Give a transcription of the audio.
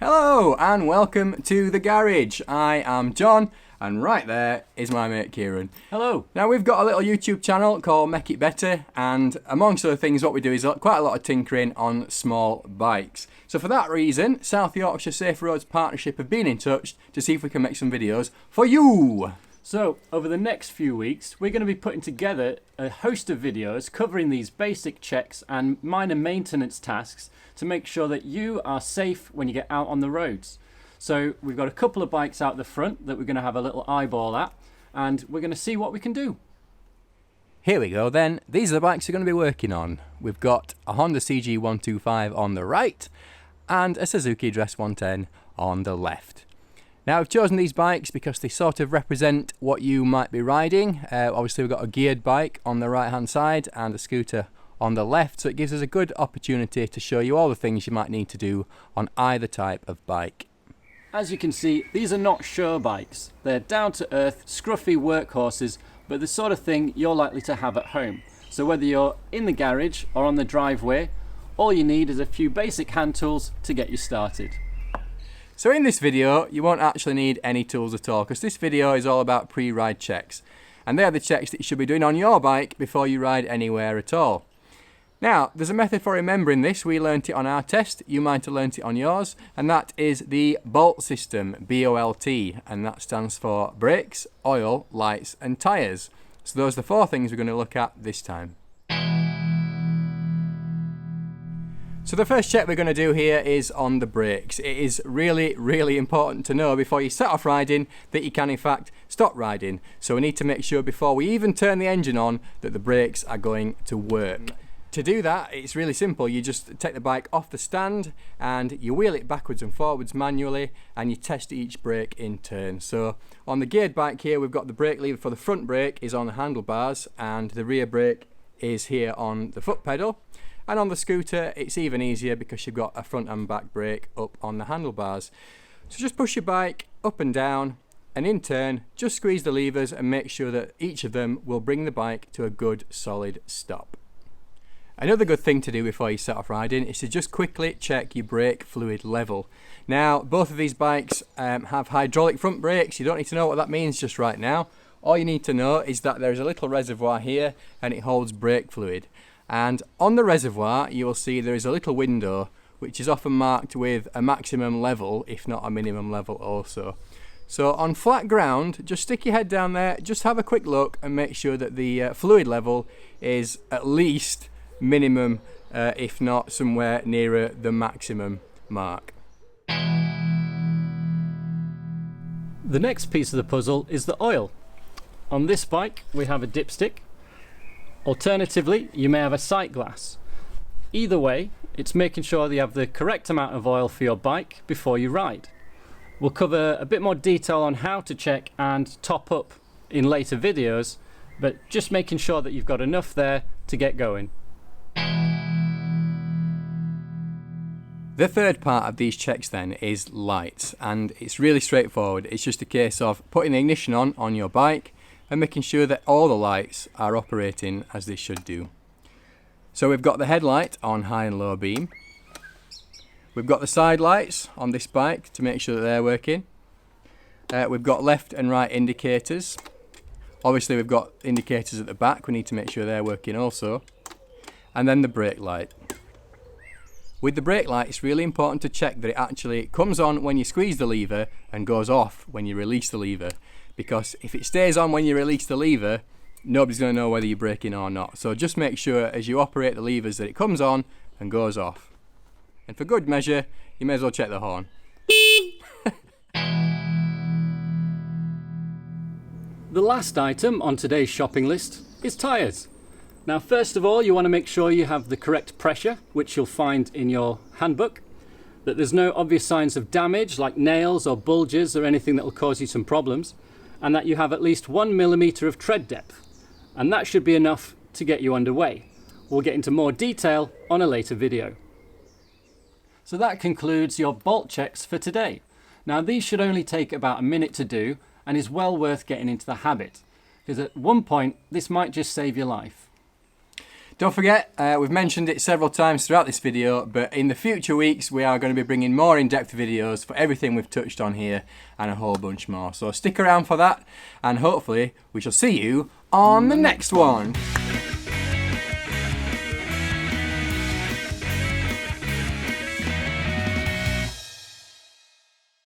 Hello and welcome to the garage. I am John and right there is my mate Kieran. Hello. Now we've got a little YouTube channel called Mech'It Better, and amongst other things what we do is quite a lot of tinkering on small bikes. So for that reason, South Yorkshire Safe Roads Partnership have been in touch to see if we can make some videos for you. So over the next few weeks we're going to be putting together a host of videos covering these basic checks and minor maintenance tasks to make sure that you are safe when you get out on the roads. So we've got a couple of bikes out the front that we're going to have a little eyeball at, and we're going to see what we can do. Here we go then. These are the bikes we're going to be working on. We've got a Honda CG125 on the right and a Suzuki Dress 110 on the left. Now I've chosen these bikes because they sort of represent what you might be riding. Obviously we've got a geared bike on the right hand side and a scooter on the left, so it gives us a good opportunity to show you all the things you might need to do on either type of bike. As you can see, these are not show bikes. They're down to earth, scruffy workhorses, but the sort of thing you're likely to have at home. So whether you're in the garage or on the driveway, all you need is a few basic hand tools to get you started. So in this video, you won't actually need any tools at all, because this video is all about pre-ride checks. And they are the checks that you should be doing on your bike before you ride anywhere at all. Now, there's a method for remembering this. We learnt it on our test, you might have learnt it on yours, and that is the BOLT system, B-O-L-T, and that stands for brakes, oil, lights and tyres. So those are the four things we're going to look at this time. So the first check we're going to do here is on the brakes. It is really important to know before you set off riding that you can in fact stop riding. So we need to make sure before we even turn the engine on that the brakes are going to work. To do that, it's really simple. You just take the bike off the stand and you wheel it backwards and forwards manually, and you test each brake in turn. So on the geared bike here, we've got the brake lever for the front brake is on the handlebars and the rear brake is here on the foot pedal. And on the scooter, it's even easier because you've got a front and back brake up on the handlebars. So just push your bike up and down, and in turn, just squeeze the levers and make sure that each of them will bring the bike to a good solid stop. Another good thing to do before you set off riding is to just quickly check your brake fluid level. Now, both of these bikes have hydraulic front brakes. You don't need to know what that means just right now. All you need to know is that there's a little reservoir here and it holds brake fluid. And on the reservoir, you will see there is a little window which is often marked with a maximum level, if not a minimum level also. So on flat ground, just stick your head down there, just have a quick look and make sure that the fluid level is at least minimum, if not somewhere nearer the maximum mark. The next piece of the puzzle is the oil. On this bike we have a dipstick. Alternatively, you may have a sight glass. Either way, it's making sure that you have the correct amount of oil for your bike before you ride. We'll cover a bit more detail on how to check and top up in later videos, but just making sure that you've got enough there to get going. The third part of these checks then is lights, and it's really straightforward. It's just a case of putting the ignition on your bike and making sure that all the lights are operating as they should do. So we've got the headlight on high and low beam. We've got the side lights on this bike to make sure that they're working. We've got left and right indicators. Obviously we've got indicators at the back, we need to make sure they're working also. And then the brake light. With the brake light, it's really important to check that it actually comes on when you squeeze the lever and goes off when you release the lever. Because if it stays on when you release the lever, nobody's going to know whether you're braking or not. So just make sure as you operate the levers that it comes on and goes off. And for good measure, you may as well check the horn. The last item on today's shopping list is tyres. Now first of all, you want to make sure you have the correct pressure, which you'll find in your handbook, that there's no obvious signs of damage like nails or bulges or anything that will cause you some problems, and that you have at least 1 millimeter of tread depth, and that should be enough to get you underway. We'll get into more detail on a later video. So that concludes your bolt checks for today. Now these should only take about a minute to do and is well worth getting into the habit, because at one point this might just save your life. Don't forget, we've mentioned it several times throughout this video, but in the future weeks we are going to be bringing more in-depth videos for everything we've touched on here and a whole bunch more. So stick around for that, and hopefully we shall see you on the next one.